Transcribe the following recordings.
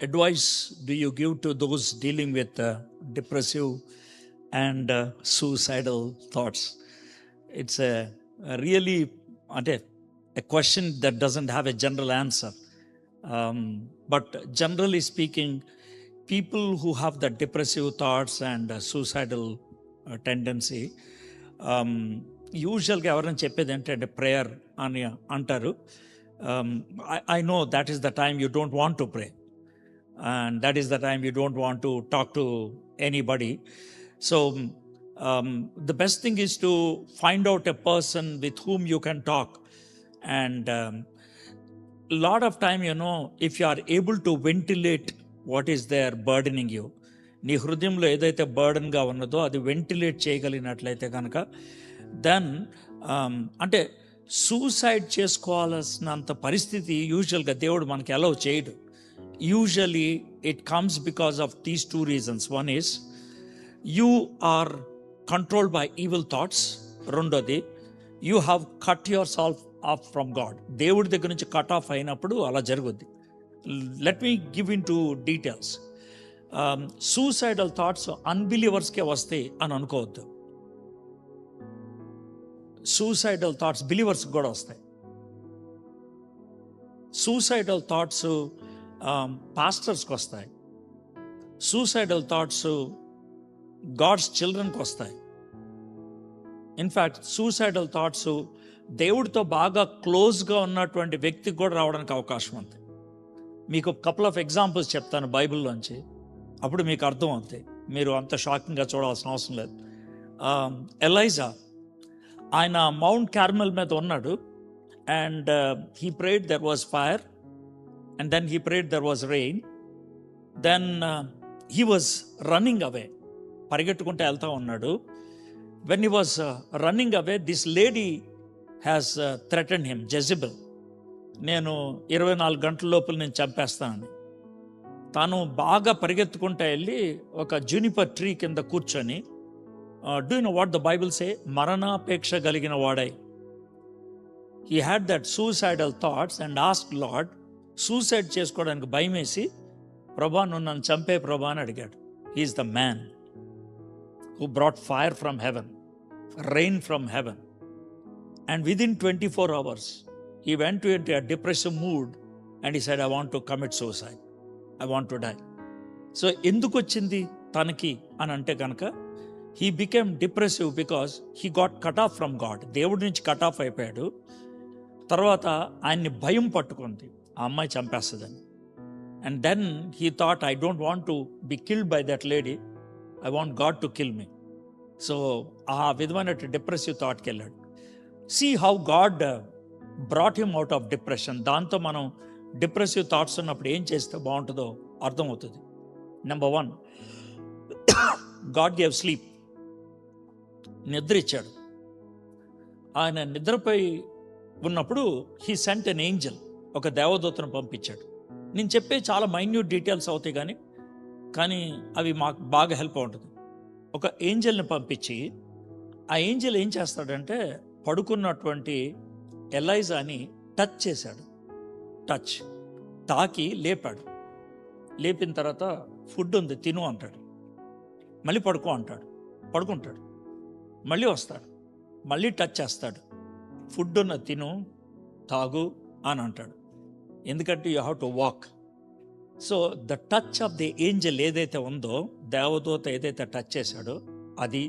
advice do you give to those dealing with depressive and suicidal thoughts? It's a really a question that doesn't have a general answer. But generally speaking, people who have the depressive thoughts and suicidal tendency, యూజువల్గా ఎవరైనా చెప్పేది ఏంటంటే prayer అని అంటారు. I know that is the time you don't want to pray, and that is the time you don't want to talk to anybody. So the best thing is to find out a person with whom you can talk. And lot of time, if you are able to ventilate what is there burdening you, నీ హృదయంలో ఏదైతే బర్డన్గా ఉన్నదో అది ventilate చేయగలిగినట్లయితే కనుక then అంటే suicide చేసుకోవాల్సినంత పరిస్థితి యూజువల్గా దేవుడు మనకి అలౌ చేయడు. Usually it comes because of these two reasons. One is you are controlled by evil thoughts. రెండోది, you have cut yourself off from God. దేవుడి దగ్గర నుంచి కట్ ఆఫ్ అయినప్పుడు అలా జరుగుద్ది. Let me give into details. Suicidal thoughts అన్బిలీవర్స్కే వస్తాయి అని అనుకోవద్దు. సూసైడల్ థాట్స్ బిలీవర్స్కి కూడా వస్తాయి. సూసైడల్ థాట్స్ పాస్టర్స్కి వస్తాయి. సూసైడల్ థాట్స్ గాడ్స్ చిల్డ్రన్కి వస్తాయి. ఇన్ఫ్యాక్ట్ సూసైడల్ థాట్స్ దేవుడితో బాగా క్లోజ్గా ఉన్నటువంటి వ్యక్తికి కూడా రావడానికి అవకాశం ఉంది. మీకు కపుల్ ఆఫ్ ఎగ్జాంపుల్స్ చెప్తాను బైబిల్లోంచి, అప్పుడు మీకు అర్థం అవుతాయి. మీరు అంత షాకింగ్గా చూడాల్సిన అవసరం లేదు. ఎలైజా, ఆయన మౌంట్ కార్మెల్ మీద ఉన్నాడు. And he prayed there was fire, and then he prayed there was rain. Then he was running away, పరిగెట్టుకుంటూ వెళ్తూ ఉన్నాడు. When he was running away, this lady has threatened him, Jezebel. నేను 24 గంటల లోపల నేను చంపేస్తానని. తాను బాగా పరిగెత్తుకుంటూ వెళ్ళి ఒక జూనిపర్ ట్రీ కింద కూర్చొని, do you know what the Bible say, మరణాపేక్ష కలిగిన వాడై, he had that suicidal thoughts and asked Lord. Suicide చేసుకోవడానికి భయం వేసి, ప్రభా నువ్వు నన్ను చంపే ప్రభా అని అడిగాడు. He is the man who brought fire from heaven, rain from heaven, and within 24 hours he went into a depressive mood and he said, I want to commit suicide, I want to die. So ఎందుకు వచ్చింది తనకి అని అంటే కనుక, he became depressive because he got cut off from God. దేవుడి నుంచి cut of అయిపోయాడు. తర్వాత ఆయన్ని భయం పట్టుకుంది, ఆ అమ్మాయి చంపేస్తుందని. And then he thought, I don't want to be killed by that lady, I want God to kill me. So ఆ విధమైన డిప్రెసివ్ థాట్కి వెళ్ళాడు. See how God brought him out of depression. దాంతో మనం డిప్రెసివ్ థాట్స్ ఉన్నప్పుడు ఏం చేస్తే బాగుంటుందో అర్థమవుతుంది. Number 1, God gave sleep. నిద్ర ఇచ్చాడు. ఆయన నిద్రపై ఉన్నప్పుడు హీ సెంట్ ఎన్ ఏంజల్, ఒక దేవదూతను పంపించాడు. నేను చెప్పే చాలా మైన్యూట్ డీటెయిల్స్ అవుతాయి కానీ అవి మాకు బాగా హెల్ప్ అవుతుంది. ఒక ఏంజల్ని పంపించి, ఆ ఏంజల్ ఏం చేస్తాడంటే పడుకున్నటువంటి ఎలైజాని టచ్ చేశాడు. తాకి లేపాడు. లేపిన తర్వాత ఫుడ్ ఉంది తిను అంటాడు. మళ్ళీ పడుకో అంటాడు. పడుకుంటాడు. మళ్ళీ వస్తాడు. మళ్ళీ టచ్ చేస్తాడు. ఫుడ్ ఉన్న తిను, తాగు అని అంటాడు. ఎందుకంటే you have to walk. So the touch of the Angel ఏదైతే ఉందో, దేవదూత ఏదైతే టచ్ చేశాడో అది,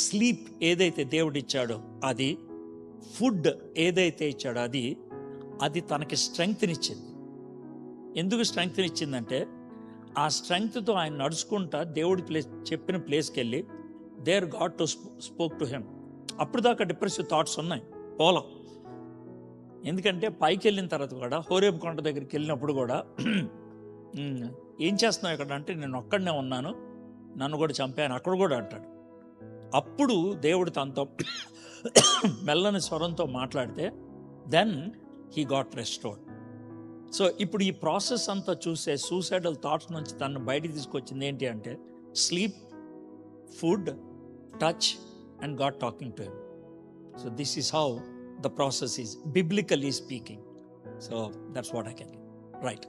స్లీప్ ఏదైతే దేవుడిచ్చాడో అది, ఫుడ్ ఏదైతే ఇచ్చాడో అది తనకి స్ట్రెంగ్త్నిచ్చింది. ఎందుకు స్ట్రెంగ్త్నిచ్చిందంటే, ఆ స్ట్రెంగ్త్తో ఆయన నడుచుకుంటా దేవుడి చెప్పిన ప్లేస్కి వెళ్ళి there god to spoke to him. అప్పుడు దాకా డిప్రెసివ్ థాట్స్ ఉన్నాయి, పోలం. ఎందుకంటే పైకి వెళ్ళిన తర్వాత కూడా, హోరేబ్ కొండ దగ్గరికి వెళ్ళినప్పుడు కూడా, ఏం చేస్తున్నావు ఇక్కడ అంటే, నేను ఒక్కడనే ఉన్నాను, నన్ను కూడా చంపాను అక్కడ కూడా అంటాడు. అప్పుడు దేవుడు తనతో మెల్లని స్వరంతో మాట్లాడితే then he got restored. So ఇప్పుడు ఈ ప్రాసెస్ అంతా చూసే సూసైడల్ థాట్స్ నుంచి తను బయటికి తీసుకొచ్చింది ఏంటి అంటే, sleep, food, touch and God talking to him. So this is how the process is biblically speaking. So that's what I can do. Right.